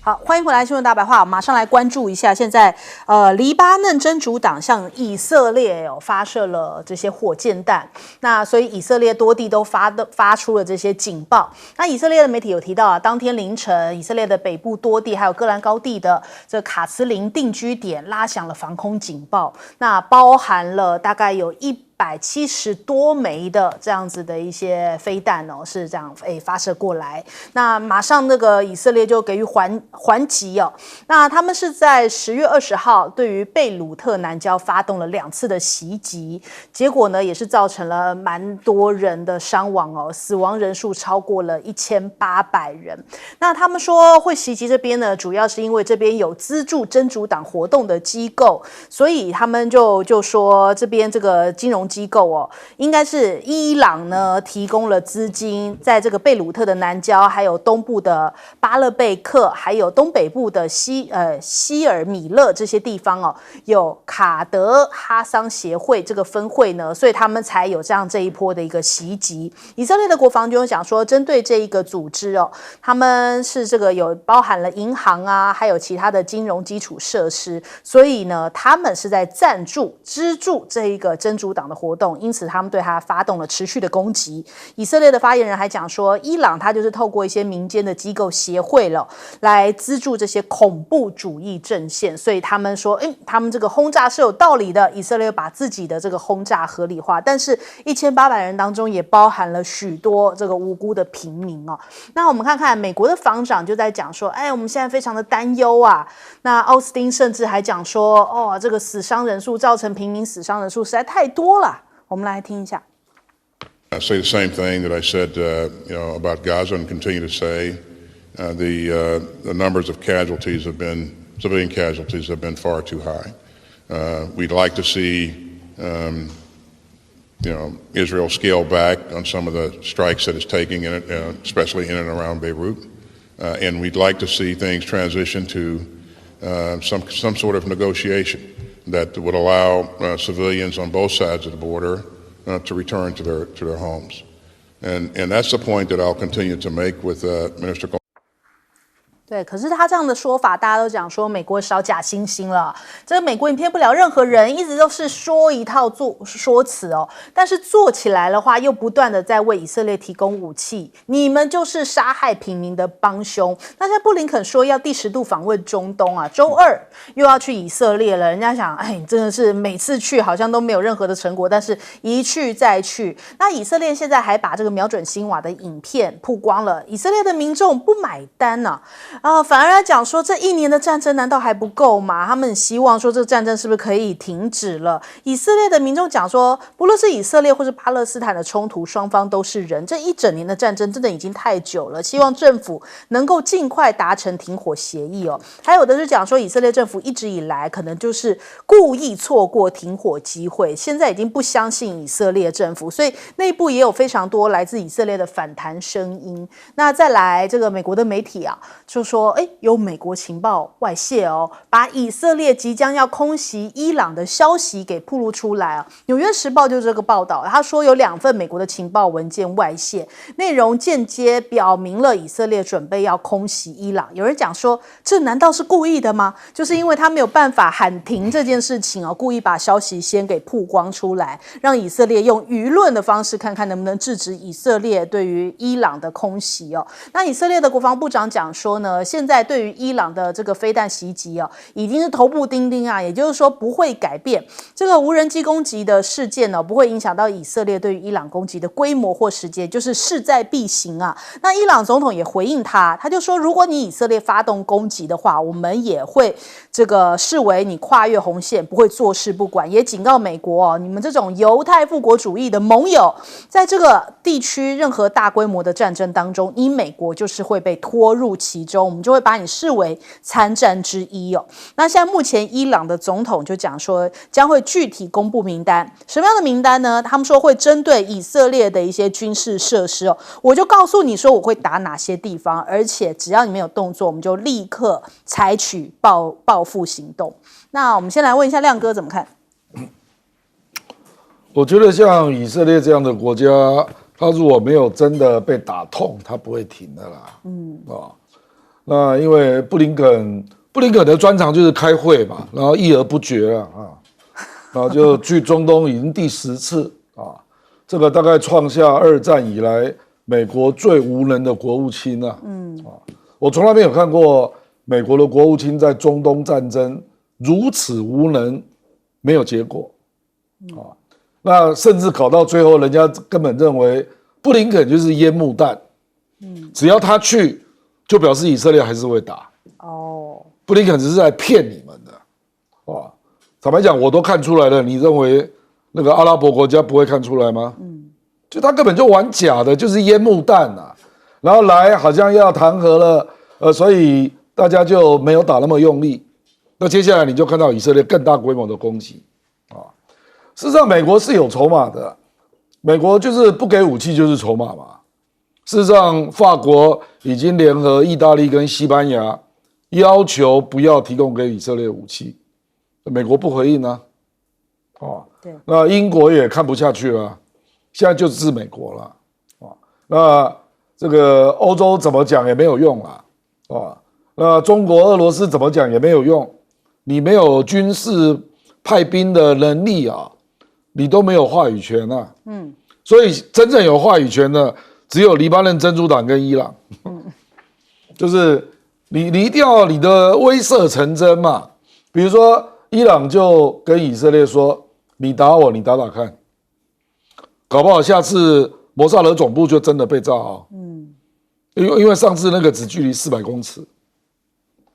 好，欢迎回来，新闻大白话。马上来关注一下，现在黎巴嫩真主党向以色列发射了这些火箭弹，那所以以色列多地都发出了这些警报。那以色列的媒体有提到啊，当天凌晨，以色列的北部多地还有戈兰高地的这卡茨林定居点拉响了防空警报，那包含了大概有170多枚的这样子的一些飞弹是这样发射过来。那马上那个以色列就给予还击哦。那他们是在10月20号对于贝鲁特南郊发动了2次的袭击，结果呢也是造成了蛮多人的伤亡哦，死亡人数超过了1800人。那他们说会袭击这边呢，主要是因为这边有资助真主党活动的机构，所以他们就说这边这个金融机构应该是伊朗呢提供了资金，在这个贝鲁特的南郊，还有东部的巴勒贝克，还有东北部的希尔米勒这些地方有卡德哈桑协会这个分会呢，所以他们才有这一波的一个袭击。以色列的国防军讲说，针对这一个组织他们是这个有包含了银行啊，还有其他的金融基础设施，所以呢，他们是在资助这一个真主党的活动，因此他们对他发动了持续的攻击。以色列的发言人还讲说，伊朗他就是透过一些民间的机构协会来资助这些恐怖主义阵线，所以他们说，他们这个轰炸是有道理的。以色列把自己的这个轰炸合理化，但是1800人当中也包含了许多这个无辜的平民那我们看看美国的防长就在讲说，我们现在非常的担忧啊。那奥斯汀甚至还讲说，这个死伤人数造成平民死伤人数实在太多了。我们来听一下。I say the same thing that I said, about Gaza, and continue to say. The numbers of civilian casualties have been far too high. We'd like to see, Israel scale back on some of the strikes that it's taking, especially in and around Beirut. And we'd like to see things transition to some sort of negotiation that would allow civilians on both sides of the border to return to their homes. And that's the point that I'll continue to make with Minister Goldman. 对，可是他这样的说法，大家都讲说美国少假惺惺了。这个美国也骗不了任何人，一直都是说一套说辞但是做起来的话，又不断的在为以色列提供武器。你们就是杀害平民的帮凶。那现在布林肯说要第10度访问中东啊，周2又要去以色列了。人家想，真的是每次去好像都没有任何的成果，但是一去再去。那以色列现在还把这个瞄准辛瓦的影片曝光了，以色列的民众不买单啊。反而来讲说，这1年的战争难道还不够吗？他们很希望说，这个战争是不是可以停止了？以色列的民众讲说，不论是以色列或是巴勒斯坦的冲突，双方都是人，这1整年的战争真的已经太久了，希望政府能够尽快达成停火协议还有的是讲说，以色列政府一直以来可能就是故意错过停火机会，现在已经不相信以色列政府，所以内部也有非常多来自以色列的反弹声音。那再来，这个美国的媒体就说有美国情报外泄把以色列即将要空袭伊朗的消息给曝露出来纽约时报就这个报道，他说有2份美国的情报文件外泄，内容间接表明了以色列准备要空袭伊朗。有人讲说，这难道是故意的吗？就是因为他没有办法喊停这件事情故意把消息先给曝光出来，让以色列用舆论的方式看看能不能制止以色列对于伊朗的空袭那以色列的国防部长讲说呢，现在对于伊朗的这个飞弹袭击已经是头部钉钉也就是说不会改变这个无人机攻击的事件不会影响到以色列对于伊朗攻击的规模或时间，就是势在必行那伊朗总统也回应他就说，如果你以色列发动攻击的话，我们也会这个视为你跨越红线，不会坐视不管，也警告美国你们这种犹太复国主义的盟友，在这个地区任何大规模的战争当中，你美国就是会被拖入其中，我们就会把你视为参战之一那现在目前伊朗的总统就讲说，将会具体公布名单。什么样的名单呢？他们说会针对以色列的一些军事设施我就告诉你说我会打哪些地方，而且只要你没有动作，我们就立刻采取报复行动。那我们先来问一下亮哥怎么看？我觉得像以色列这样的国家，他如果没有真的被打痛，他不会停的啦。那因为布林肯的专长就是开会嘛，然后议而不决然后就去中东已经第10次这个大概创下2战以来美国最无能的国务卿我从来没有看过美国的国务卿在中东战争如此无能，没有结果那甚至搞到最后，人家根本认为布林肯就是烟幕弹，只要他去，就表示以色列还是会打。布林肯只是在骗你们的，坦白讲，我都看出来了，你认为那个阿拉伯国家不会看出来吗？就他根本就玩假的，就是烟幕弹然后来好像要谈和了，所以大家就没有打那么用力。那接下来你就看到以色列更大规模的攻击事实上，美国是有筹码的，美国就是不给武器就是筹码嘛。事实上，法国已经联合意大利跟西班牙，要求不要提供给以色列武器，美国不回应对，那英国也看不下去了，现在就是美国了那这个欧洲怎么讲也没有用了那中国、俄罗斯怎么讲也没有用，你没有军事派兵的能力你都没有话语权所以真正有话语权的只有黎巴嫩真主党跟伊朗就是你一定要你的威慑成真嘛。比如说伊朗就跟以色列说，你打我，你打打看，搞不好下次摩萨德总部就真的被炸因为上次那个只距离400公尺，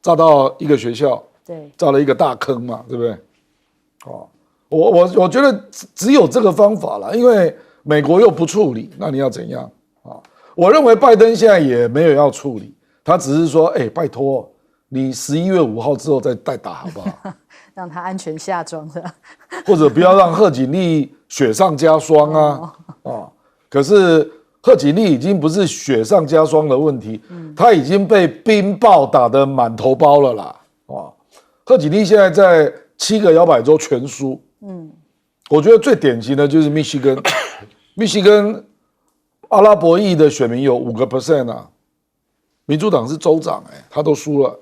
炸到一个学校，对，炸了一个大坑嘛，对不对？我觉得只有这个方法了，因为美国又不处理，那你要怎样我认为拜登现在也没有要处理，他只是说，拜托你11月5号之后再打好不好？让他安全下庄的，或者不要让贺锦丽雪上加霜可是贺锦丽已经不是雪上加霜的问题，他已经被冰雹打得满头包了啦贺锦丽现在在7个摇摆州全输我觉得最典型的就是密西根密西根阿拉伯裔的选民有5% 民主党是州长他都输了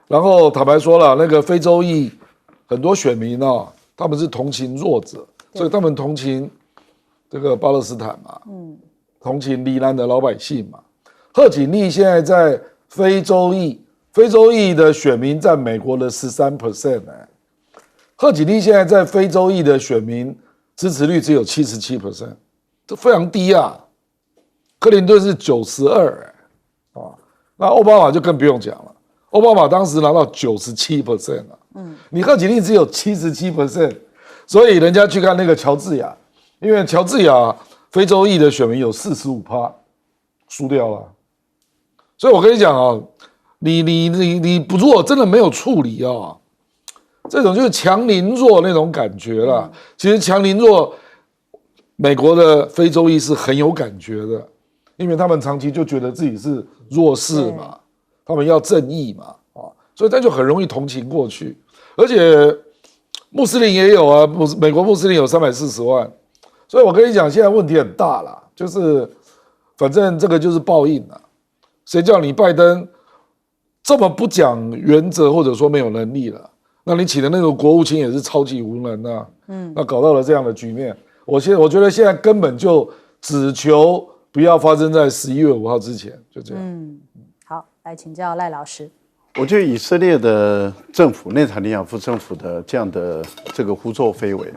然后坦白说了，那个非洲裔很多选民他们是同情弱者，所以他们同情这个巴勒斯坦嘛同情黎南的老百姓嘛。贺锦丽现在在非洲裔的选民占美国的13%贺锦丽现在在非洲裔的选民支持率只有77%，这非常低克林顿是92那奥巴马就更不用讲了，奥巴马当时拿到97%你贺锦丽只有77%，所以人家去看那个乔治亚，因为乔治亚非洲裔的选民有45%输掉了，所以我跟你讲你如果真的没有处理这种就是强凌弱那种感觉啦。其实强凌弱，美国的非洲裔是很有感觉的，因为他们长期就觉得自己是弱势嘛，他们要正义嘛所以他就很容易同情过去。而且穆斯林也有美国穆斯林有340万，所以我跟你讲，现在问题很大啦，就是反正这个就是报应啦。谁叫你拜登这么不讲原则，或者说没有能力了？那你请的那个国务卿也是超级无能那搞到了这样的局面。我觉得现在根本就只求不要发生在11月5号之前，就这样。好，来请教赖老师。我觉得以色列的政府，内塔尼亚夫政府的这样的这个胡作非为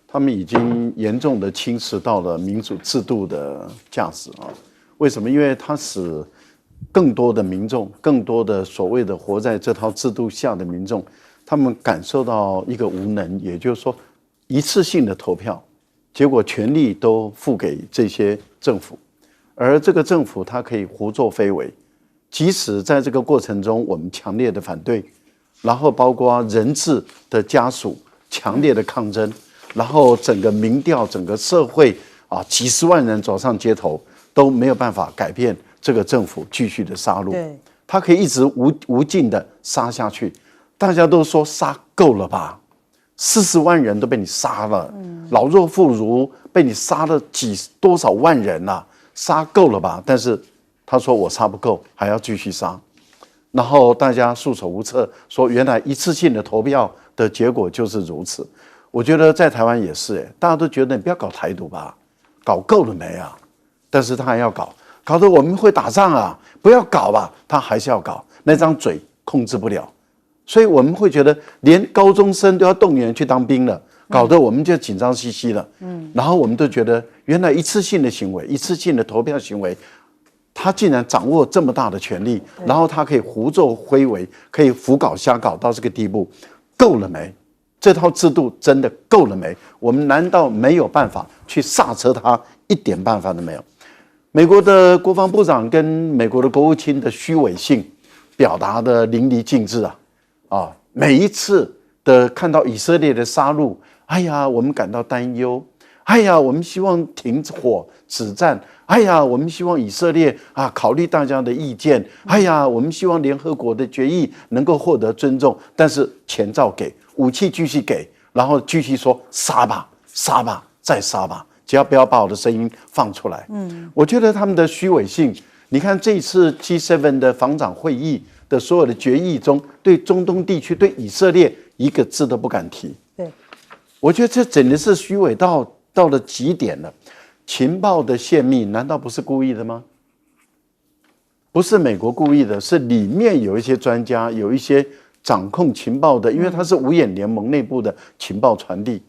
他们已经严重的侵蚀到了民主制度的价值为什么？因为它使更多的民众，更多的所谓的活在这套制度下的民众，他们感受到一个无能，也就是说一次性的投票，结果权力都付给这些政府，而这个政府它可以胡作非为，即使在这个过程中我们强烈的反对，然后包括人质的家属强烈的抗争，然后整个民调、整个社会几十万人走上街头，都没有办法改变这个政府继续的杀戮，他可以一直无尽的杀下去。大家都说杀够了吧，40万人都被你杀了，老弱妇孺被你杀了多少万人杀够了吧？但是他说我杀不够，还要继续杀，然后大家束手无策，说原来一次性的投票的结果就是如此。我觉得在台湾也是，大家都觉得你不要搞台独吧，搞够了没啊？但是他还要搞，搞得我们会打仗啊，不要搞吧，他还是要搞，那张嘴控制不了，所以我们会觉得连高中生都要动员去当兵了，搞得我们就紧张兮兮了。然后我们都觉得原来一次性的行为，一次性的投票行为，他竟然掌握这么大的权力，然后他可以胡作非为，可以胡搞瞎搞到这个地步，够了没？这套制度真的够了没？我们难道没有办法去刹车它？一点办法都没有。美国的国防部长跟美国的国务卿的虚伪性表达的淋漓尽致啊！每一次的看到以色列的杀戮，哎呀，我们感到担忧，哎呀，我们希望停火止战，哎呀，我们希望以色列考虑大家的意见，哎呀，我们希望联合国的决议能够获得尊重，但是钱照给，武器继续给，然后继续说杀吧，杀吧，再杀吧，只要不要把我的声音放出来。我觉得他们的虚伪性，你看这次 G7 的防长会议的所有的决议中，对中东地区、对以色列一个字都不敢提。对，我觉得这简直是虚伪到了极点了。情报的泄密难道不是故意的吗？不是美国故意的，是里面有一些专家，有一些掌控情报的，因为它是五眼联盟内部的情报传递，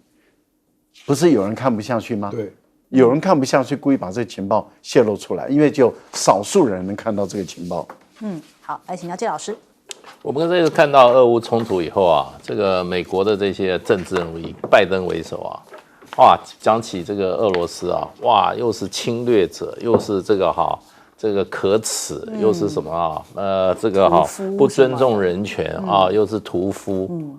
不是有人看不下去吗？对，有人看不下去，故意把这个情报泄露出来，因为只有少数人能看到这个情报。好，来请教介老师。我们这次看到俄乌冲突以后啊，这个美国的这些政治人物以拜登为首哇，讲起这个俄罗斯哇，又是侵略者，又是这个可耻，又是什么这个不尊重人权又是屠夫。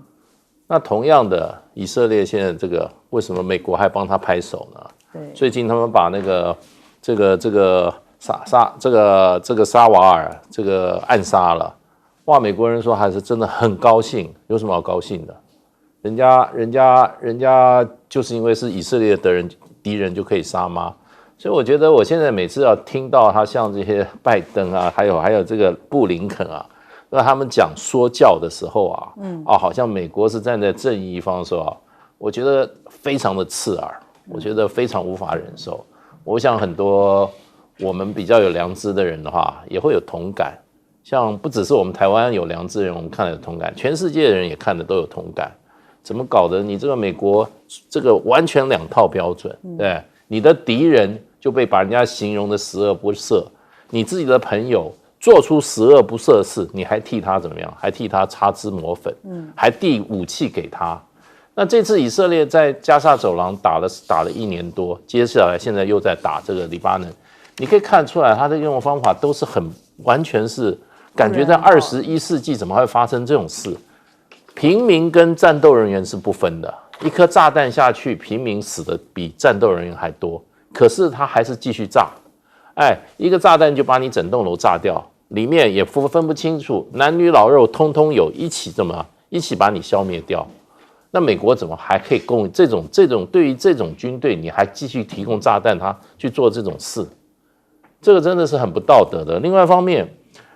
那同样的，以色列现在这个为什么美国还帮他拍手呢？对，最近他们把那个这个沙瓦尔这个暗杀了，哇，美国人说还是真的很高兴，有什么好高兴的？人家就是因为是以色列的敌人就可以杀吗？所以我觉得我现在每次要听到他像这些拜登还有这个布林肯那他们讲说教的时候好像美国是站在正义一方的时候我觉得非常的刺耳，我觉得非常无法忍受。我想很多我们比较有良知的人的话，也会有同感。像不只是我们台湾有良知的人，我们看了有同感，全世界的人也看的都有同感。怎么搞的？你这个美国这个完全两套标准，对，你的敌人就被把人家形容的十恶不赦，你自己的朋友做出十恶不赦的事，你还替他怎么样？还替他擦脂抹粉，还递武器给他。那这次以色列在加沙走廊打了1年多，接下来现在又在打这个黎巴嫩，你可以看出来他的用的方法都是完全是感觉在21世纪怎么会发生这种事？平民跟战斗人员是不分的，一颗炸弹下去，平民死的比战斗人员还多，可是他还是继续炸，一个炸弹就把你整栋楼炸掉，里面也分不清楚，男女老幼通通有，一起把你消灭掉。那美国怎么还可以供这种对于这种军队，你还继续提供炸弹，他去做这种事？这个真的是很不道德的。另外一方面，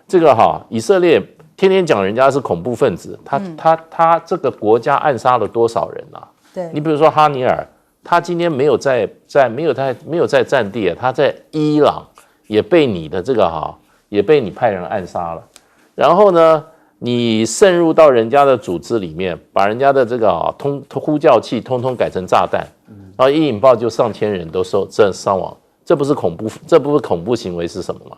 这个以色列天天讲人家是恐怖分子，他这个国家暗杀了多少人啊？对，你比如说哈尼尔，他今天没有在战地他在伊朗也被你的也被你派人暗杀了。然后呢，你渗入到人家的组织里面，把人家的这个呼叫器通通改成炸弹，然后一引爆就上千人都伤亡，这不是恐怖行为是什么吗？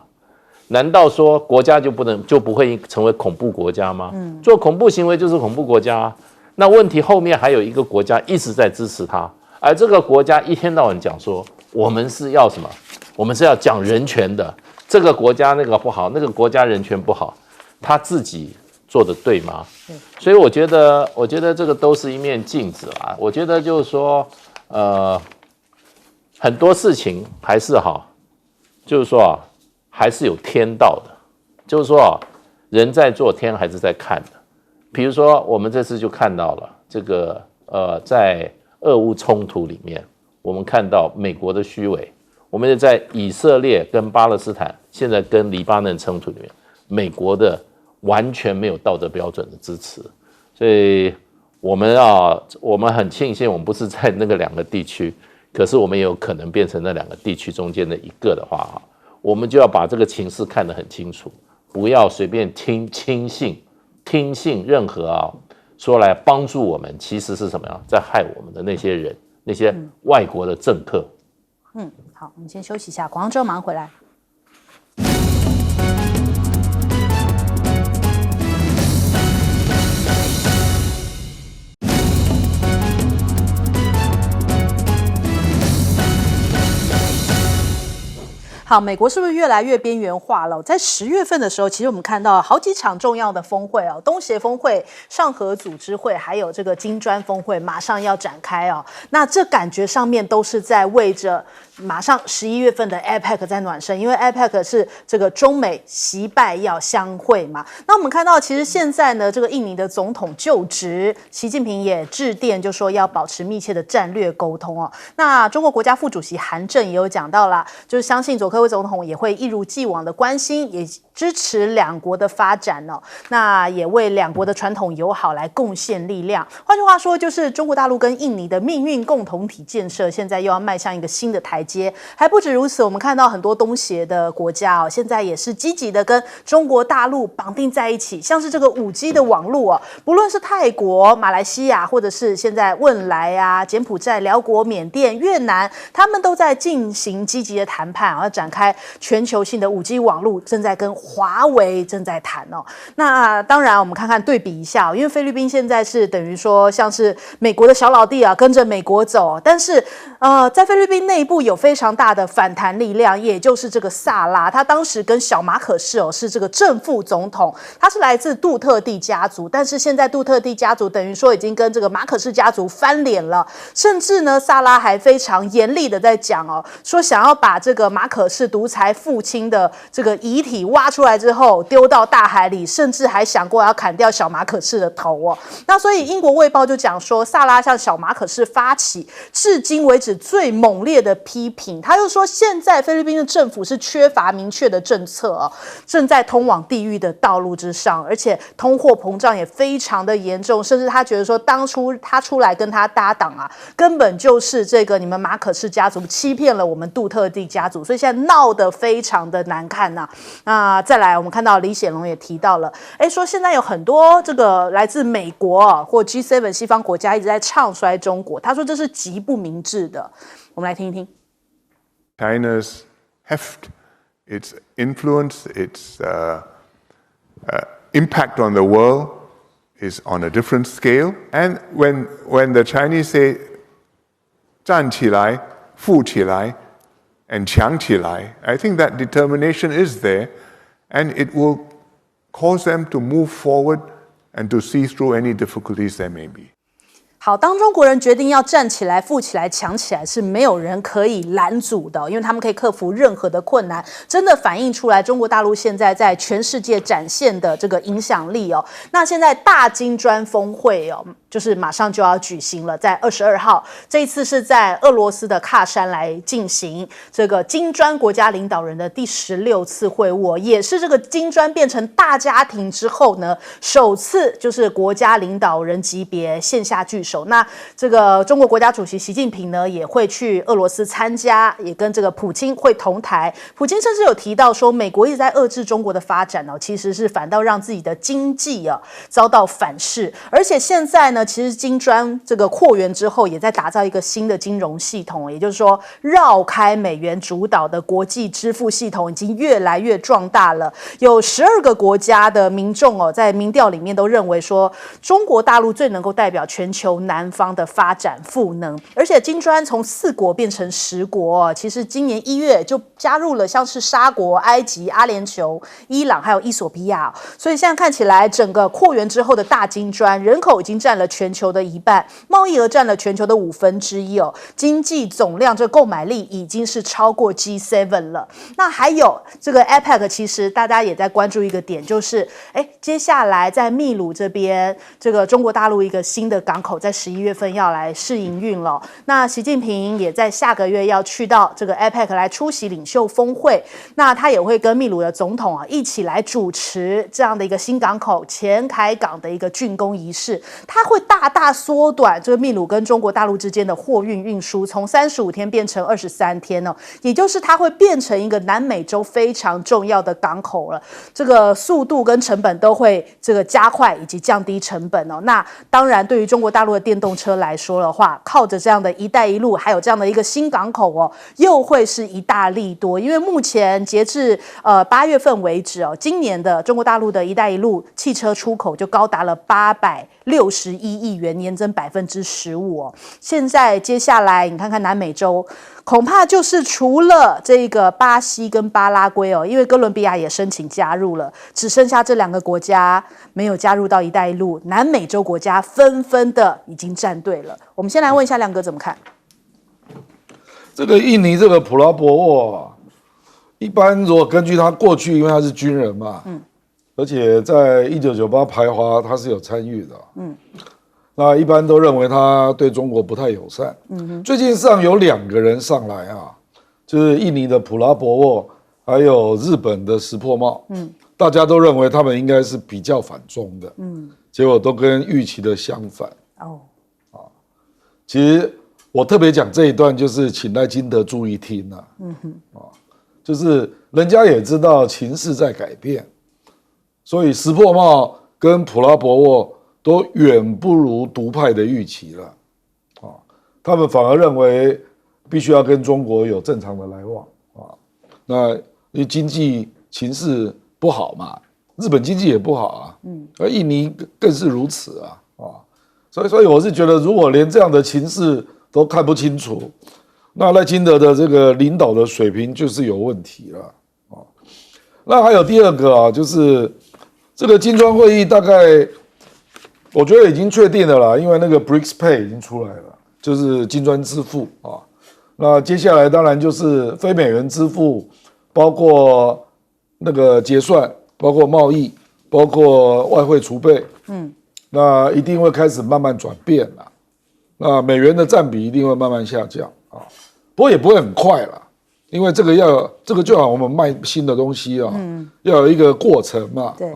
难道说国家就不会成为恐怖国家吗？做恐怖行为就是恐怖国家那问题后面还有一个国家一直在支持他，而这个国家一天到晚讲说我们是要什么？我们是要讲人权的，这个国家那个不好，那个国家人权不好，他自己做的对吗？所以我觉得这个都是一面镜子啦。我觉得就是说，很多事情还是就是说还是有天道的，就是说人在做，天还是在看的。比如说我们这次就看到了这个在俄乌冲突里面，我们看到美国的虚伪，我们在以色列跟巴勒斯坦，现在跟黎巴嫩冲突里面，美国的完全没有道德标准的支持，所以我们很庆幸我们不是在那个2个地区，可是我们也有可能变成那2个地区中间的一个的话，我们就要把这个情势看得很清楚，不要随便听信任何说来帮助我们，其实是什么呀？在害我们的那些人，那些外国的政客。好，我们先休息一下，广告之后马上回来。好，美国是不是越来越边缘化了？在10月份的时候，其实我们看到好几场重要的峰会哦，东协峰会、上合组织会，还有这个金砖峰会，马上要展开哦。那这感觉上面都是在为着马上11月份的 APEC 在暖身，因为 APEC 是这个中美习拜要相会嘛。那我们看到，其实现在呢，这个印尼的总统就职，习近平也致电就说要保持密切的战略沟通哦。那中国国家副主席韩正也有讲到啦，就是相信佐科威总统也会一如既往的关心，也支持2国的发展哦。那也为2国的传统友好来贡献力量。换句话说，就是中国大陆跟印尼的命运共同体建设，现在又要迈向一个新的台阶。还不止如此，我们看到很多东协的国家哦，现在也是积极的跟中国大陆绑定在一起，像是这个5G 的网络哦，不论是泰国、马来西亚，或者是现在汶莱啊、柬埔寨、辽国、缅甸、越南，他们都在进行积极的谈判，要展开全球性的5G 网络，正在跟华为正在谈哦。那当然，我们看看对比一下因为菲律宾现在是等于说像是美国的小老弟啊，跟着美国走，但是在菲律宾内部有非常大的反弹力量，也就是这个萨拉，他当时跟小马可仕是这个正副总统，他是来自杜特地家族，但是现在杜特地家族等于说已经跟这个马可仕家族翻脸了，甚至呢，萨拉还非常严厉的在讲说想要把这个马可仕独裁父亲的这个遗体挖出来之后丢到大海里，甚至还想过要砍掉小马可仕的头那所以英国卫报就讲说，萨拉向小马可仕发起至今为止最猛烈的批评，他又说现在菲律宾的政府是缺乏明确的政策正在通往地狱的道路之上，而且通货膨胀也非常的严重，甚至他觉得说当初他出来跟他搭档根本就是这个你们马可仕家族欺骗了我们杜特地家族，所以现在闹得非常的难看那再来我们看到李显龙也提到了说现在有很多这个来自美国或 G7 西方国家一直在唱衰中国，他说这是极不明智的。我们来听一听。 China's heft, its influence, its impact on the world is on a different scale. And when the Chinese say 站起来, 富起来, and 强起来, I think that determination is there, and it will cause them to move forward and to see through any difficulties there may be. 好，当中国人决定要站起来、富起来、强起来，是没有人可以拦阻的，因为他们可以克服任何的困难，真的反映出来中国大陆现在在全世界展现的这个影响力那现在大金砖峰会就是马上就要举行了，在22号，这一次是在俄罗斯的喀山来进行这个金砖国家领导人的第16次会晤也是这个金砖变成大家庭之后呢，首次就是国家领导人级别线下聚首。那这个中国国家主席习近平呢，也会去俄罗斯参加，也跟这个普京会同台。普京甚至有提到说，美国一直在遏制中国的发展其实是反倒让自己的经济遭到反噬。而且现在呢，其实金砖这个扩员之后，也在打造一个新的金融系统，也就是说，绕开美元主导的国际支付系统已经越来越壮大了。有12个国家的民众在民调里面都认为说，中国大陆最能够代表全球南方的发展赋能，而且金砖从4国变成10国其实今年1月就加入了像是沙国、埃及、阿联酋、伊朗还有伊索比亚所以现在看起来整个扩员之后的大金砖人口已经占了全球的1半，贸易额占了全球的1/5经济总量这购买力已经是超过 G7 了。那还有这个 APEC 其实大家也在关注一个点，就是接下来在秘鲁这边这个中国大陆一个新的港口在11月份要来试营运了。那习近平也在下个月要去到这个 APEC 来出席领袖峰会，那他也会跟秘鲁的总统一起来主持这样的一个新港口前凯港的一个竣工仪式，它会大大缩短这个秘鲁跟中国大陆之间的货运运输，从35天变成23天哦，也就是它会变成一个南美洲非常重要的港口了。这个速度跟成本都会这个加快以及降低成本哦。那当然，对于中国大陆的电动车来说的话，靠着这样的一带一路，还有这样的一个新港口哦，又会是一大利多。因为目前截至8月份为止哦，今年的中国大陆的一带一路汽车出口就高达了861亿元，年增15%哦。现在接下来你看看南美洲，恐怕就是除了这个巴西跟巴拉圭哦，因为哥伦比亚也申请加入了，只剩下这2个国家没有加入到一带一路，南美洲国家纷纷的已经站队了。我们先来问一下亮哥怎么看？这个印尼这个普拉博沃，一般如果根据他过去，因为他是军人嘛，而且在1998排华他是有参与的，那一般都认为他对中国不太友善。最近上有2个人上来啊，就是印尼的普拉博沃，还有日本的石破茂，大家都认为他们应该是比较反中的，结果都跟预期的相反。其实我特别讲这一段，就是请赖清德注意听啊，就是人家也知道情势在改变，所以石破茂跟普拉博沃都远不如独派的预期了，他们反而认为必须要跟中国有正常的来往那因为经济情势不好嘛，日本经济也不好啊，而印尼更是如此啊，所以我是觉得，如果连这样的情势都看不清楚，那赖清德的这个领导的水平就是有问题了那还有第2个就是这个金砖会议大概我觉得已经确定了啦，因为那个 BRICS Pay 已经出来了，就是金砖支付那接下来当然就是非美元支付，包括那个结算，包括贸易，包括外汇储备，那一定会开始慢慢转变啦。那美元的占比一定会慢慢下降不过也不会很快啦，因为这个就好像我们卖新的东西要有一个过程嘛，对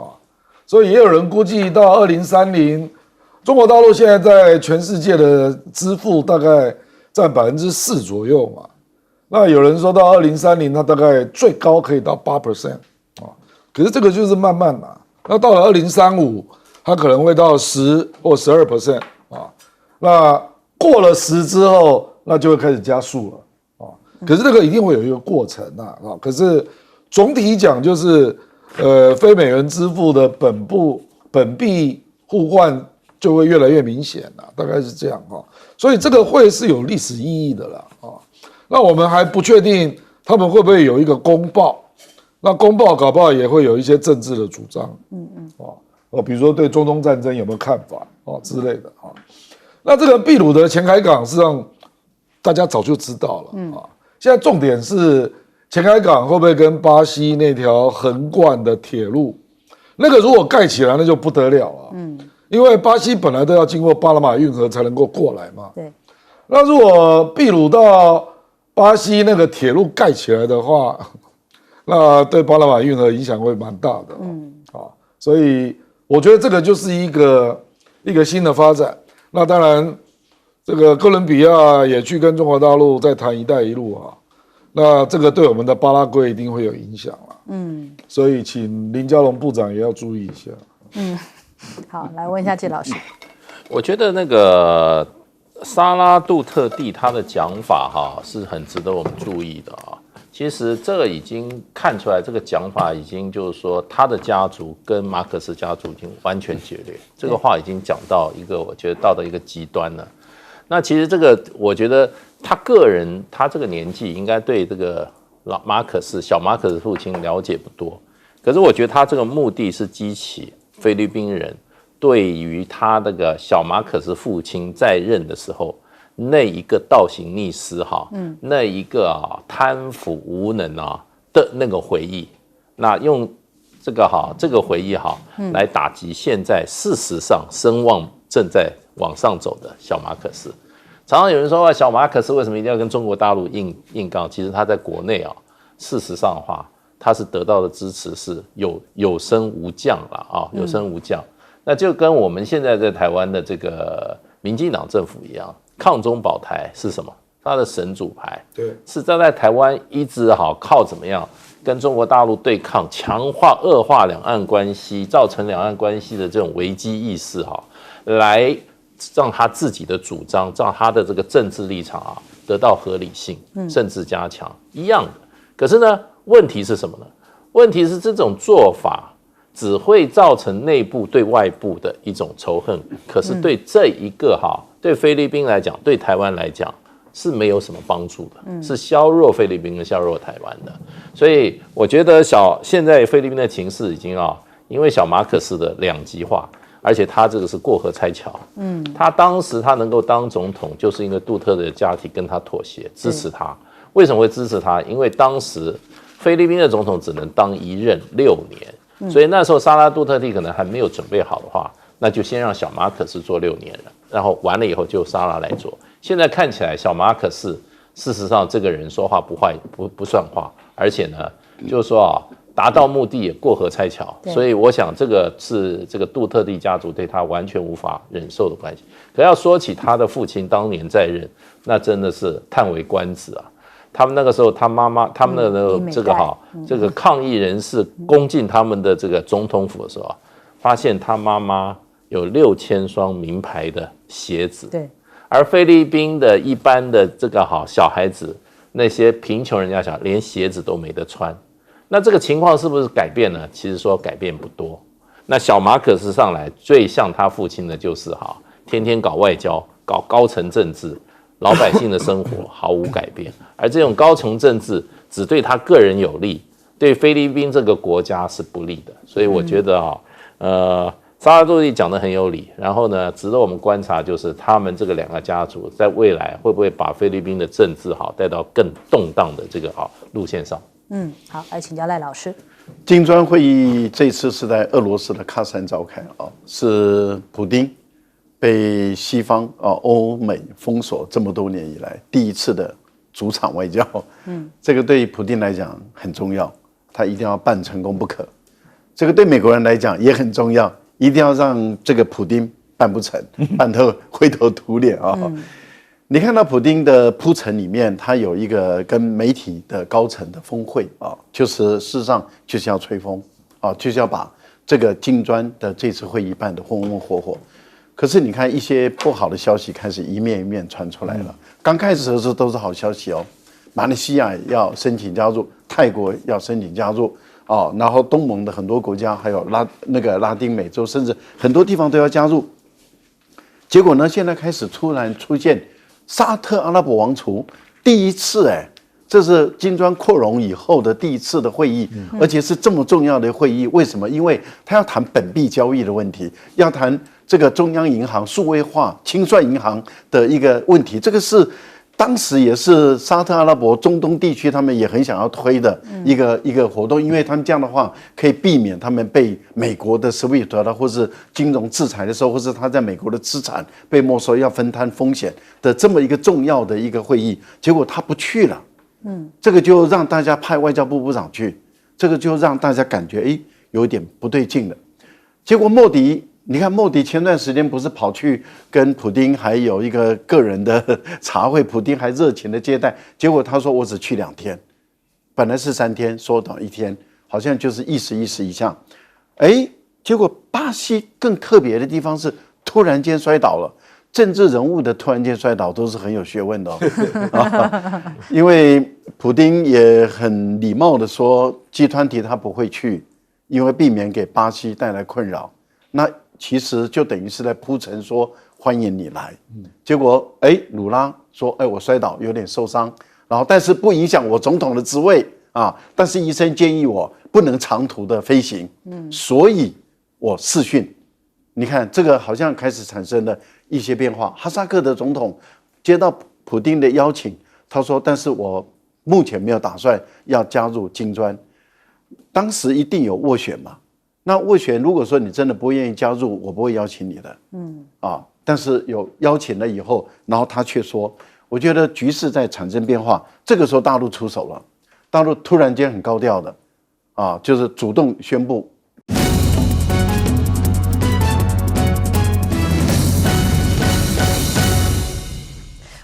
所以也有人估计到2030，中国大陆现在在全世界的支付大概占4%左右嘛。那有人说到2030，它大概最高可以到8%可是这个就是慢慢啦。那到了2035，它可能会到10或12%那过了10之后，那就会开始加速了可是这个一定会有一个过程可是总体讲就是非美元支付的本币互换就会越来越明显了，大概是这样所以这个会是有历史意义的啦那我们还不确定他们会不会有一个公报，那公报搞不好也会有一些政治的主张，比如说对中东战争有没有看法之类的那这个秘鲁的前海港，事实上大家早就知道了现在重点是前海港会不会跟巴西那条横贯的铁路，那个如果盖起来那就不得了因为巴西本来都要经过巴拿马运河才能够过来嘛。对。那如果秘鲁到巴西那个铁路盖起来的话，那对巴拿马运河影响会蛮大的。所以我觉得这个就是一个新的发展。那当然，这个哥伦比亚也去跟中国大陆在谈“一带一路”那这个对我们的巴拉圭一定会有影响所以请林佳龙部长也要注意一下。好，来问一下谢老师。我觉得那个沙拉杜特地他的讲法是很值得我们注意的其实这个已经看出来，这个讲法已经就是说，他的家族跟马可斯家族已经完全决裂。这个话已经讲到一个，我觉得到了一个极端了。那其实这个，我觉得他个人，他这个年纪应该对这个小马可斯父亲了解不多。可是我觉得他这个目的是激起菲律宾人对于他那个小马可斯父亲在任的时候，那一个倒行逆施那一个贪腐无能的那个回忆，那用这个回忆来打击现在事实上声望正在往上走的小马可斯。常常有人说小马可斯为什么一定要跟中国大陆硬刚？其实他在国内事实上的话，他是得到的支持是有升无降了有升无降。那就跟我们现在在台湾的这个民进党政府一样，抗中保台是什么？他的神主牌，对，是在台湾一直靠怎么样跟中国大陆对抗，强化恶化两岸关系，造成两岸关系的这种危机意识来让他自己的主张，让他的这个政治立场得到合理性，甚至加强一样的。可是呢，问题是什么呢？问题是这种做法只会造成内部对外部的一种仇恨，可是对这一个对菲律宾来讲，对台湾来讲是没有什么帮助的，是削弱菲律宾跟削弱台湾的。所以我觉得现在菲律宾的情势已经因为小马可斯的两极化，而且他这个是过河拆桥。他当时他能够当总统，就是因为杜特的家庭跟他妥协，支持他。为什么会支持他？因为当时菲律宾的总统只能当一任6年，所以那时候沙拉杜特地可能还没有准备好的话，那就先让小马可斯做6年了，然后完了以后就沙拉来做。现在看起来小马可斯事实上这个人说话不算话，而且呢就是说达到目的也过河拆桥，所以我想这个是这个杜特地家族对他完全无法忍受的关系。可要说起他的父亲当年在任，那真的是叹为观止啊！他们那个时候，他妈妈他们的这个抗议人士攻进他们的这个总统府的时候发现他妈妈有6000双名牌的鞋子，对，而菲律宾的一般的这个小孩子，那些贫穷人家连鞋子都没得穿。那这个情况是不是改变呢？其实说改变不多。那小马可斯上来最像他父亲的就是天天搞外交，搞高层政治，老百姓的生活毫无改变。而这种高层政治只对他个人有利，对菲律宾这个国家是不利的。所以我觉得沙拉杜特讲得很有理。然后呢，值得我们观察就是他们这个2个家族在未来会不会把菲律宾的政治带到更动荡的这个路线上。好，来请教赖老师。金砖会议这次是在俄罗斯的喀山召开是普丁被西方欧美封锁这么多年以来第一次的主场外交。这个对普丁来讲很重要，他一定要办成功不可。这个对美国人来讲也很重要，一定要让这个普丁办不成，办得灰头土脸你看到普丁的铺陈里面，他有一个跟媒体的高层的峰会就是事实上就是要吹风就是要把这个金砖的这次会议办得红红火火。可是你看一些不好的消息开始一面一面传出来了。刚开始的时候都是好消息马来西亚要申请加入，泰国要申请加入然后东盟的很多国家还有拉丁美洲，甚至很多地方都要加入。结果呢，现在开始突然出现沙特阿拉伯王储第一次这是金砖扩容以后的第一次的会议，而且是这么重要的会议。为什么？因为他要谈本币交易的问题，要谈这个中央银行数位化、清算银行的一个问题。这个是当时也是沙特阿拉伯中东地区他们也很想要推的一个活动，因为他们这样的话可以避免他们被美国的 SWIFT 或是金融制裁的时候，或是他在美国的资产被没收要分摊风险的这么一个重要的一个会议。结果他不去了，这个就让大家派外交部部长去，这个就让大家感觉有一点不对劲了。结果莫迪，你看莫迪前段时间不是跑去跟普丁还有一个个人的茶会，普丁还热情的接待，结果他说我只去2天，本来是3天，缩短1天，好像就是意思一下。结果巴西更特别的地方是突然间摔倒了。政治人物的突然间摔倒都是很有学问的因为普丁也很礼貌的说G20他不会去，因为避免给巴西带来困扰。那其实就等于是在铺陈说欢迎你来。结果鲁拉说我摔倒有点受伤，然后但是不影响我总统的职位但是医生建议我不能长途的飞行，所以我视讯。你看这个好像开始产生了一些变化。哈萨克的总统接到普丁的邀请，他说但是我目前没有打算要加入金砖。当时一定有斡旋嘛，那斡旋如果说你真的不愿意加入，我不会邀请你的但是有邀请了以后，然后他却说，我觉得局势在产生变化，这个时候大陆出手了，大陆突然间很高调的，就是主动宣布。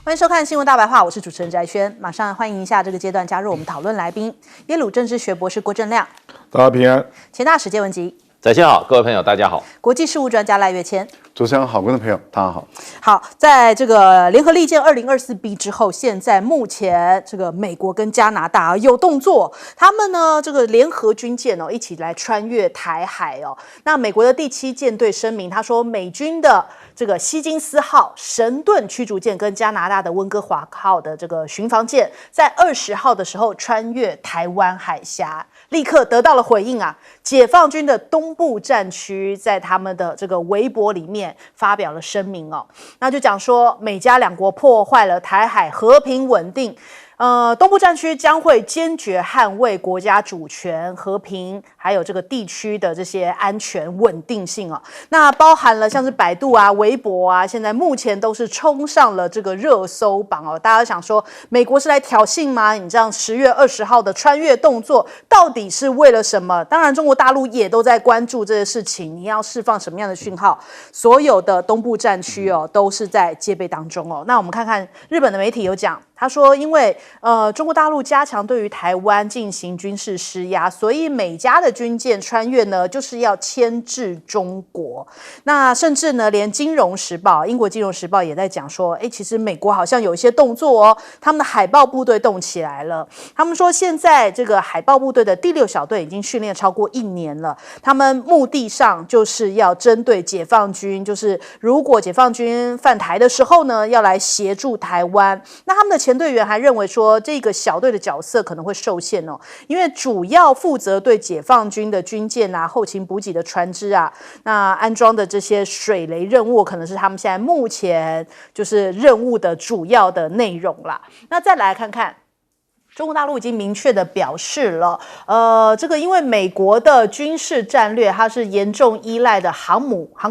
欢迎收看《新闻大白话》，我是主持人翟轩，马上欢迎一下这个阶段加入我们讨论来宾，耶鲁政治学博士郭正亮，大家平安。前大使谢文吉，翟先好，各位朋友大家好。国际事务专家赖岳谦。主持人好，观众朋友大家好。好，在这个联合利剑2024B 之后，现在目前这个美国跟加拿大有动作，他们呢这个联合军舰一起来穿越台海哦。那美国的第7舰队声明，他说美军的这个希金斯号神盾驱逐舰跟加拿大的温哥华号的这个巡防舰，在20号的时候穿越台湾海峡，立刻得到了回应啊！解放军的东部战区在他们的这个微博里面发表了声明哦，那就讲说美加两国破坏了台海和平稳定。东部战区将会坚决捍卫国家主权、和平，还有这个地区的这些安全稳定性哦。那包含了像是百度啊、微博啊，现在目前都是冲上了这个热搜榜哦。大家想说，美国是来挑衅吗？你这样10月20号的穿越动作，到底是为了什么？当然，中国大陆也都在关注这些事情，你要释放什么样的讯号？所有的东部战区都是在戒备当中哦。那我们看看日本的媒体有讲。他说，因为中国大陆加强对于台湾进行军事施压，所以美加的军舰穿越呢，就是要牵制中国。那甚至呢，连金融时报、英国金融时报也在讲说，其实美国好像有一些动作哦，他们的海豹部队动起来了。他们说，现在这个海豹部队的第6小队已经训练超过1年了，他们目的上就是要针对解放军，就是如果解放军犯台的时候呢，要来协助台湾。那他们的前队员还认为说，这个小队的角色可能会受限哦，因为主要负责对解放军的军舰啊、后勤补给的船只啊，那安装的这些水雷任务，可能是他们现在目前就是任务的主要的内容啦。那再来看看。中国大陆已经明确的表示了，这个因为美国的军事战略，它是严重依赖的航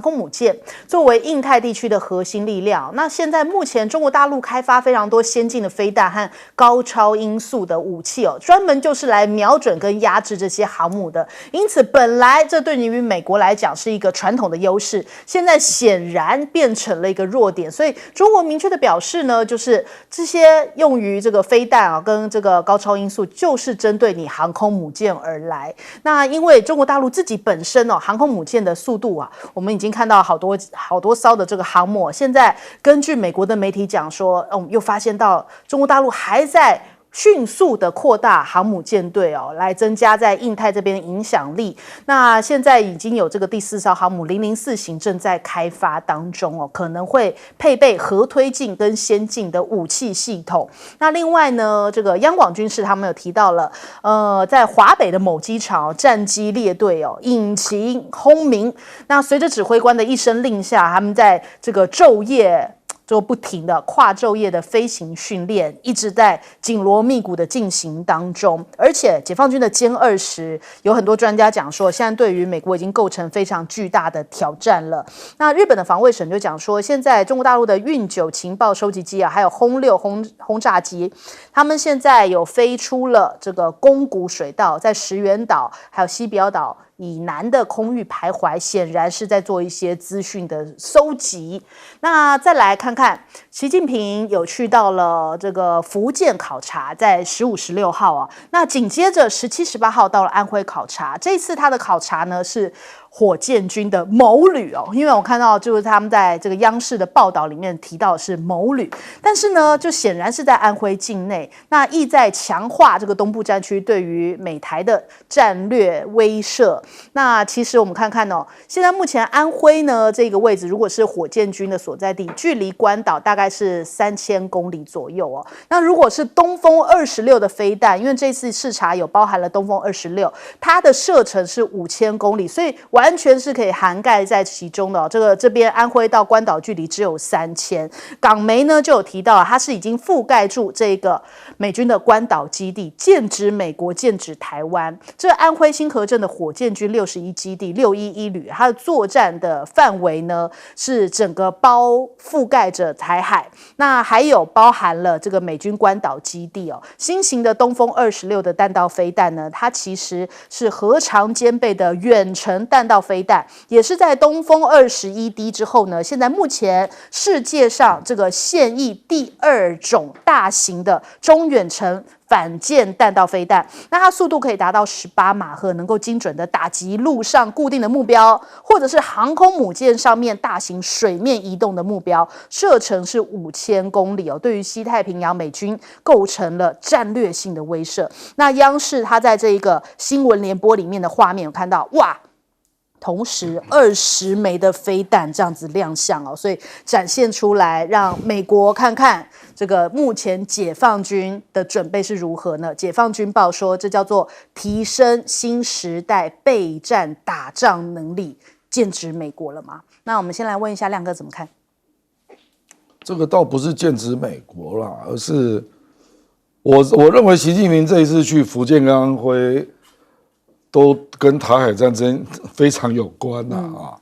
空母舰作为印太地区的核心力量。那现在目前中国大陆开发非常多先进的飞弹和高超音速的武器哦，专门就是来瞄准跟压制这些航母的。因此，本来这对于美国来讲是一个传统的优势，现在显然变成了一个弱点。所以中国明确的表示呢，就是这些用于这个飞弹啊，跟这个高超音速就是针对你航空母舰而来。那因为中国大陆自己本身航空母舰的速度啊，我们已经看到好多艘的这个航母。现在根据美国的媒体讲说，又发现到中国大陆还在迅速的扩大航母舰队来增加在印太这边的影响力。那现在已经有这个第4艘航母004型正在开发当中可能会配备核推进跟先进的武器系统。那另外呢，这个央广军事他们有提到了，在华北的某机场战机列队引擎轰鸣。那随着指挥官的一声令下，他们在这个昼夜就不停的跨昼夜的飞行训练，一直在紧锣密鼓的进行当中。而且解放军的歼20有很多专家讲说，现在对于美国已经构成非常巨大的挑战了。那日本的防卫省就讲说，现在中国大陆的运9情报收集机还有轰6轰炸机，他们现在有飞出了这个宫古水道，在石垣岛还有西表岛以南的空域徘徊，显然是在做一些资讯的搜集。那再来看看，习近平有去到了这个福建考察，在15、16号那紧接着17、18号到了安徽考察。这次他的考察呢是火箭军的某旅因为我看到就是他们在这个央视的报道里面提到的是某旅，但是呢就显然是在安徽境内，那意在强化这个东部战区对于美台的战略威慑。那其实我们看看现在目前安徽呢这个位置，如果是火箭军的所在地，距离关岛大概是3000公里左右那如果是东风26的飞弹，因为这次视察有包含了东风26，它的射程是5000公里，所以完全是可以涵盖在其中的这边安徽到关岛距离只有3000。港媒呢就有提到它是已经覆盖住这个美军的关岛基地，剑指美国，剑指台湾。这安徽新河镇的火箭建军61基地611旅，它的作战的范围呢是整个覆盖着台海，那还有包含了这个美军关岛基地哦。新型的东风26的弹道飞弹呢，它其实是核常兼备的远程弹道飞弹，也是在东风21D 之后呢，现在目前世界上这个现役第2种大型的中远程反舰弹道飞弹，那它速度可以达到18马赫，能够精准的打击陆上固定的目标，或者是航空母舰上面大型水面移动的目标，射程是5000公里哦，对于西太平洋美军构成了战略性的威慑。那央视它在这一个新闻联播里面的画面有看到，哇！同时20枚的飞弹这样子亮相哦，所以展现出来，让美国看看这个目前解放军的准备是如何呢？解放军报说，这叫做提升新时代备战打仗能力，剑指美国了吗？那我们先来问一下亮哥怎么看？这个倒不是剑指美国啦，而是我认为习近平这一次去福建跟安徽，都跟台海战争非常有关啊。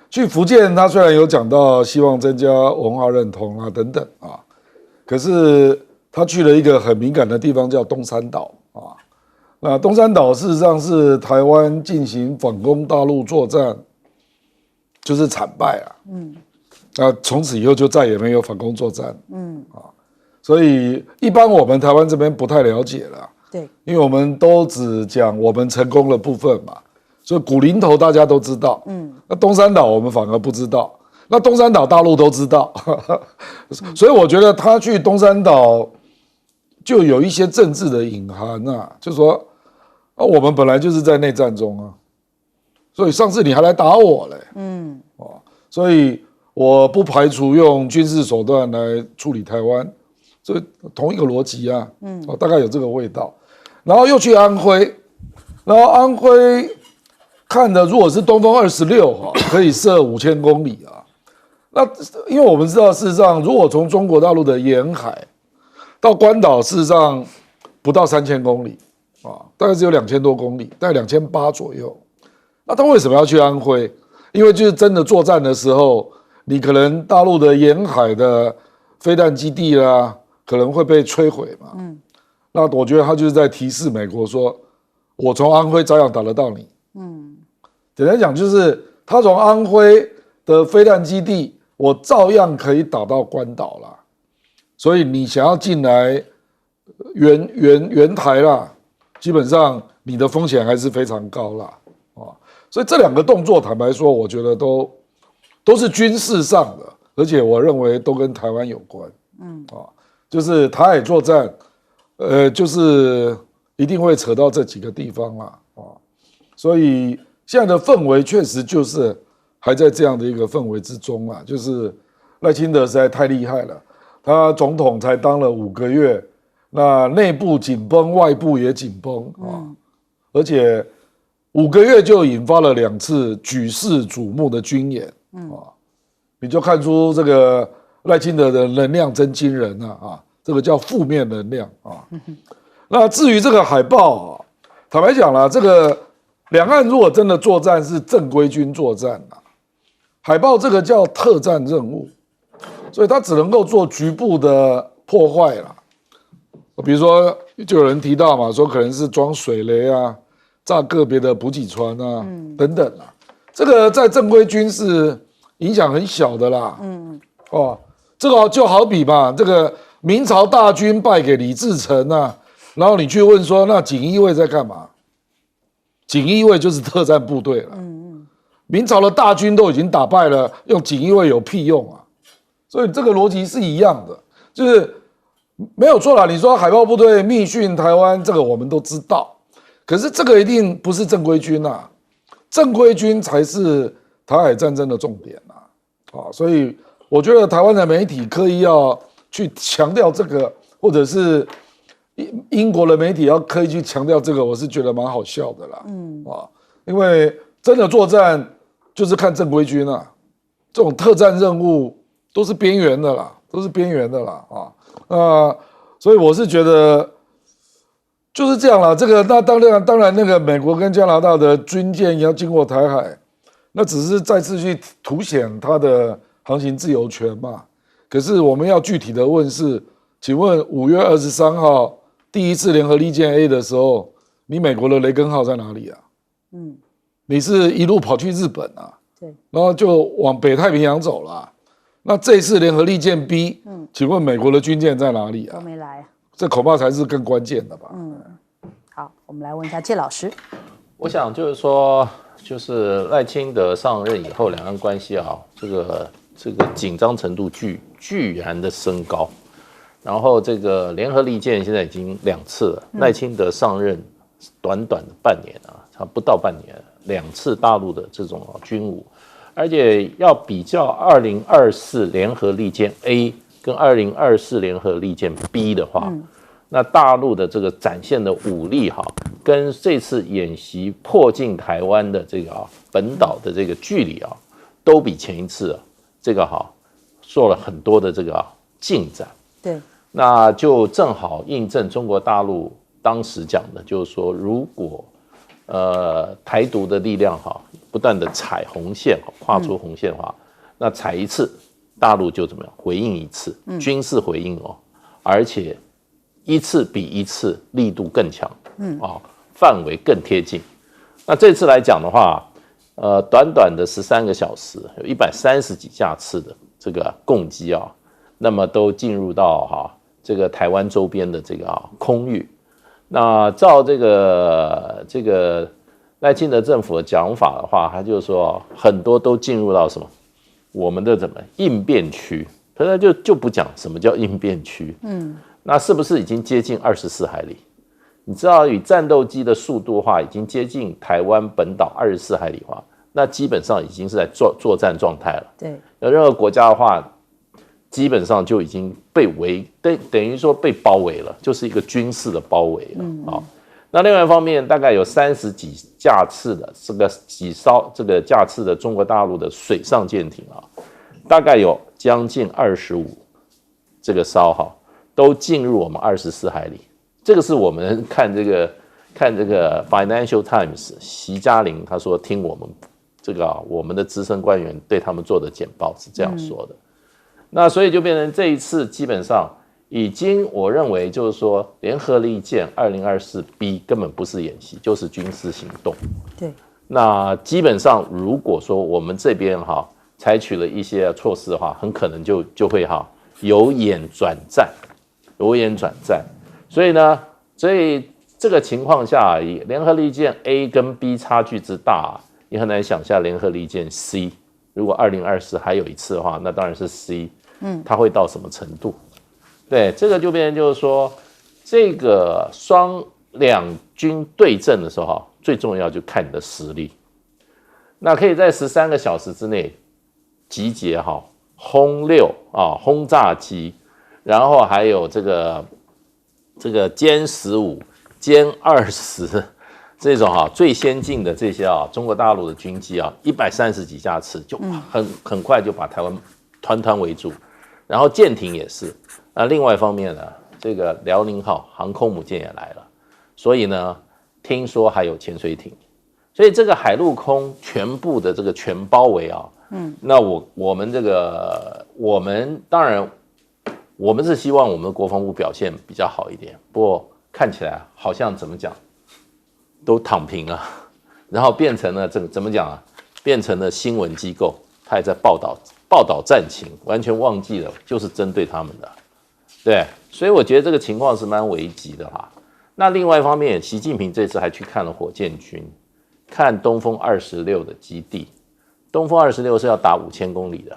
去福建，他虽然有讲到希望增加文化认同啊等等啊，可是他去了一个很敏感的地方，叫东山岛啊。那东山岛事实上是台湾进行反攻大陆作战，就是惨败啊。那从此以后就再也没有反攻作战。所以一般我们台湾这边不太了解了。对，因为我们都只讲我们成功的部分嘛，所以古林头大家都知道，那东山岛我们反而不知道，那东山岛大陆都知道，所以我觉得他去东山岛就有一些政治的隐含啊，就说我们本来就是在内战中啊，所以上次你还来打我嘞，所以我不排除用军事手段来处理台湾，这同一个逻辑啊，大概有这个味道。然后又去安徽，然后安徽看的如果是东风26可以射5000公里啊。那因为我们知道，事实上如果从中国大陆的沿海到关岛，事实上不到3000公里啊，大概只有2000多公里，大概2800左右。那他为什么要去安徽？因为就是真的作战的时候，你可能大陆的沿海的飞弹基地啦，可能会被摧毁嘛。那我觉得他就是在提示美国说，我从安徽照样打得到你。简单讲就是他从安徽的飞弹基地，我照样可以打到关岛啦。所以你想要进来援台啦，基本上你的风险还是非常高啦。所以这两个动作，坦白说，我觉得都是军事上的，而且我认为都跟台湾有关。就是台海作战。就是一定会扯到这几个地方啦，所以现在的氛围确实就是还在这样的一个氛围之中啊，就是赖清德实在太厉害了，他总统才当了5个月，那内部紧绷，外部也紧绷啊，而且5个月就引发了2次举世瞩目的军演啊，你就看出这个赖清德的能量真惊人啊。这个叫负面能量啊。那至于这个海豹啊，坦白讲啦，这个两岸如果真的作战是正规军作战啊，海豹这个叫特战任务，所以它只能够做局部的破坏啦。比如说，就有人提到嘛，说可能是装水雷啊，炸个别的补给船啊，等等啦。这个在正规军是影响很小的啦。这个就好比嘛，这个明朝大军败给李自成啊，然后你去问说，那锦衣卫在干嘛？锦衣卫就是特战部队了。明朝的大军都已经打败了，用锦衣卫有屁用啊？所以这个逻辑是一样的，就是没有错啦。你说海豹部队密训台湾，这个我们都知道，可是这个一定不是正规军啊，正规军才是台海战争的重点啊。所以我觉得台湾的媒体刻意要去强调这个，或者是英国的媒体要刻意去强调这个，我是觉得蛮好笑的啦。因为真的作战就是看正规军啊，这种特战任务都是边缘的啦，所以我是觉得就是这样啦。这个那当然，那个美国跟加拿大的军舰要经过台海，那只是再次去凸显它的航行自由权嘛。可是我们要具体的问是，请问5月23号第一次联合利剑 A 的时候，你美国的雷根号在哪里啊？你是一路跑去日本啊，对，然后就往北太平洋走了啊。那这一次联合利剑 B，请问美国的军舰在哪里啊？都没来。这恐怕才是更关键的吧。好，我们来问一下介老师。我想就是说，就是赖清德上任以后，两岸关系啊，这个紧张程度居然的升高。然后这个联合利剑现在已经2次了，赖清德上任短短的半年啊，差不到半年，2次大陆的这种军武，而且要比较2024联合利剑 A 跟2024联合利剑 B 的话，那大陆的这个展现的武力哈，跟这次演习迫近台湾的这个本岛的这个距离啊，都比前一次这个做了很多的这个进展。对，那就正好印证中国大陆当时讲的，就是说，如果台独的力量不断的踩红线，跨出红线的话，那踩一次，大陆就怎么样回应一次，军事回应而且一次比一次力度更强，范围更贴近。那这次来讲的话，短短的13个小时，有130几架次的这个共机那么都进入到这个台湾周边的这个空域。那照这个赖清德政府的讲法的话，他就是说很多都进入到什么我们的应变区，可是就不讲什么叫应变区。那是不是已经接近24海里？你知道以战斗机的速度的话，已经接近台湾本岛24海里的话，那基本上已经是在作战状态了。对，有任何国家的话，基本上就已经被等于说被包围了，就是一个军事的包围了。那另外一方面，大概有30几架次的几艘架次的中国大陆的水上舰艇大概有将近25这个艘都进入我们24海里。这个是我们看这个 Financial Times 席嘉玲他说听我们我们的资深官员对他们做的简报是这样说的。那所以就变成这一次基本上已经我认为就是说联合利剑 2024B 根本不是演习，就是军事行动。对，那基本上如果说我们这边采取了一些措施的话，很可能就会由演转战。所以呢，这个情况下以联合利剑 A 跟 B 差距之大，你很难想象联合利剑 C 如果2024还有一次的话，那当然是 C，它会到什么程度？对，这个就变成就是说，这个两军对阵的时候最重要就看你的实力。那可以在13个小时之内集结轰6轰炸机，然后还有这个歼15、歼20这种最先进的这些中国大陆的军机130几架次，就很快就把台湾团围住。然后舰艇也是，那另外一方面呢，这个辽宁号航空母舰也来了，所以呢，听说还有潜水艇，所以这个海陆空全部的这个全包围那我们当然我们是希望我们的国防部表现比较好一点，不过看起来好像怎么讲都躺平了，然后变成了怎么讲变成了新闻机构，他也在报道战情，完全忘记了就是针对他们的。对，所以我觉得这个情况是蛮危急的那另外一方面，习近平这次还去看了火箭军，看东风26的基地。东风26是要打5000公里的，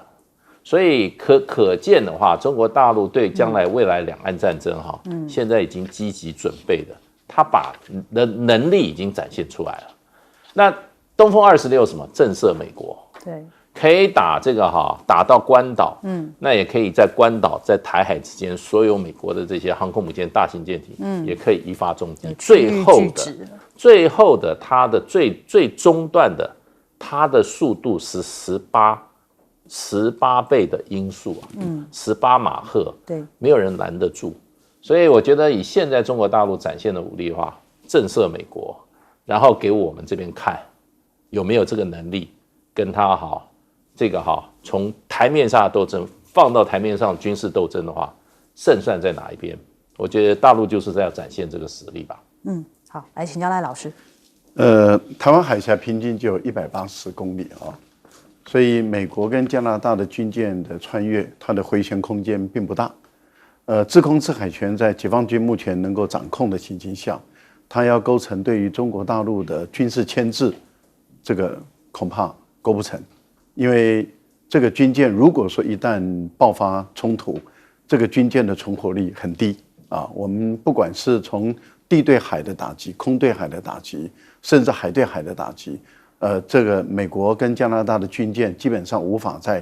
所以可见的话，中国大陆对将来未来两岸战争现在已经积极准备的，他把能力已经展现出来了。那东风26什么？震慑美国，对，可以打这个打到关岛，那也可以在关岛在台海之间，所有美国的这些航空母舰、大型舰艇，也可以一发中击。最后的它的最终段的，它的速度是18倍的音速，18马赫，对，没有人拦得住。所以我觉得以现在中国大陆展现的武力的话，震慑美国，然后给我们这边看有没有这个能力跟他从台面上的斗争放到台面上的军事斗争的话，胜算在哪一边？我觉得大陆就是在要展现这个实力吧。好，来请教赖老师。台湾海峡平均就有180公里啊，所以美国跟加拿大的军舰的穿越，它的回旋空间并不大。制空制海权在解放军目前能够掌控的情形下，它要构成对于中国大陆的军事牵制，这个恐怕构不成，因为这个军舰如果说一旦爆发冲突，这个军舰的存活率很低啊。我们不管是从地对海的打击、空对海的打击，甚至海对海的打击，这个美国跟加拿大的军舰基本上无法在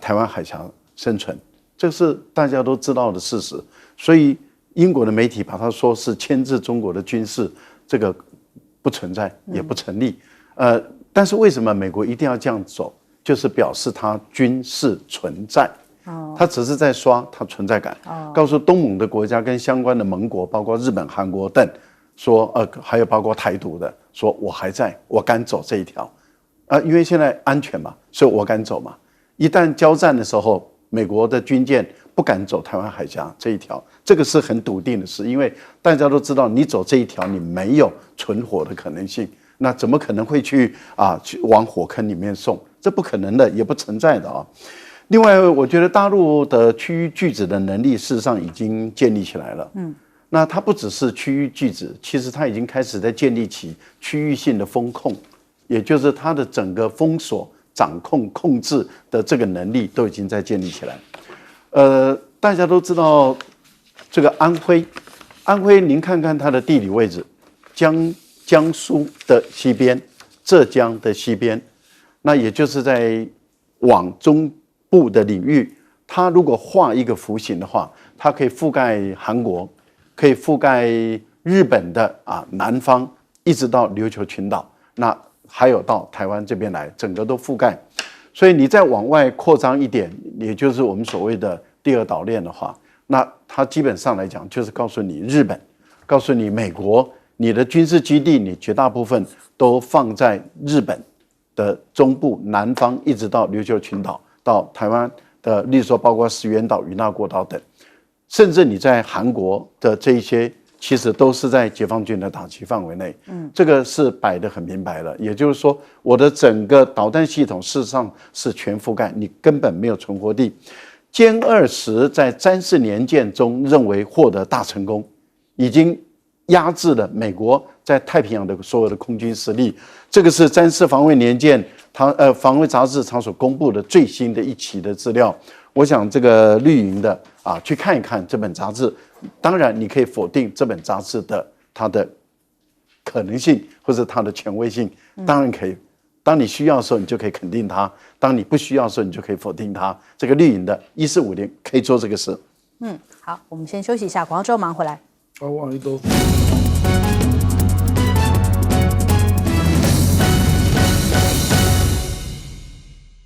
台湾海峡生存，这是大家都知道的事实。所以英国的媒体把它说是牵制中国的军事，这个不存在，也不成立。但是为什么美国一定要这样走？就是表示它军事存在。他只是在刷他存在感，告诉东盟的国家跟相关的盟国，包括日本、韩国等，说还有包括台独的，说我还在，我敢走这一条，因为现在安全嘛，所以我敢走嘛。一旦交战的时候，美国的军舰不敢走台湾海峡这一条，这个是很笃定的事，因为大家都知道，你走这一条，你没有存活的可能性，那怎么可能会去往火坑里面送？这不可能的，也不存在的啊。另外，我觉得大陆的区域拒止的能力，事实上已经建立起来了。那它不只是区域拒止，其实它已经开始在建立起区域性的风控，也就是它的整个封锁、掌控、控制的这个能力都已经在建立起来。大家都知道这个安徽，您看看它的地理位置，江苏的西边，浙江的西边，那也就是在往中部的领域，它如果画一个弧形的话，它可以覆盖韩国，可以覆盖日本的南方，一直到琉球群岛，那还有到台湾这边来，整个都覆盖。所以你再往外扩张一点，也就是我们所谓的第二岛链的话，那它基本上来讲就是告诉你日本，告诉你美国，你的军事基地你绝大部分都放在日本的中部南方，一直到琉球群岛，到台湾的，例如说包括石垣岛、与那国岛等，甚至你在韩国的这一些，其实都是在解放军的打击范围内。这个是摆得很明白了。也就是说，我的整个导弹系统事实上是全覆盖，你根本没有存活地。歼20在詹氏年鉴中认为获得大成功，已经压制了美国在太平洋的所有的空军实力。这个是詹氏防卫年鉴防卫杂志它所公布的最新的一期的资料。我想这个绿营的去看一看这本杂志。当然你可以否定这本杂志的它的可能性或者它的权威性，当然可以。当你需要的时候，你就可以肯定它；当你不需要的时候，你就可以否定它。这个绿营的1450可以做这个事。好，我们先休息一下，广告之后马上回来。往一都。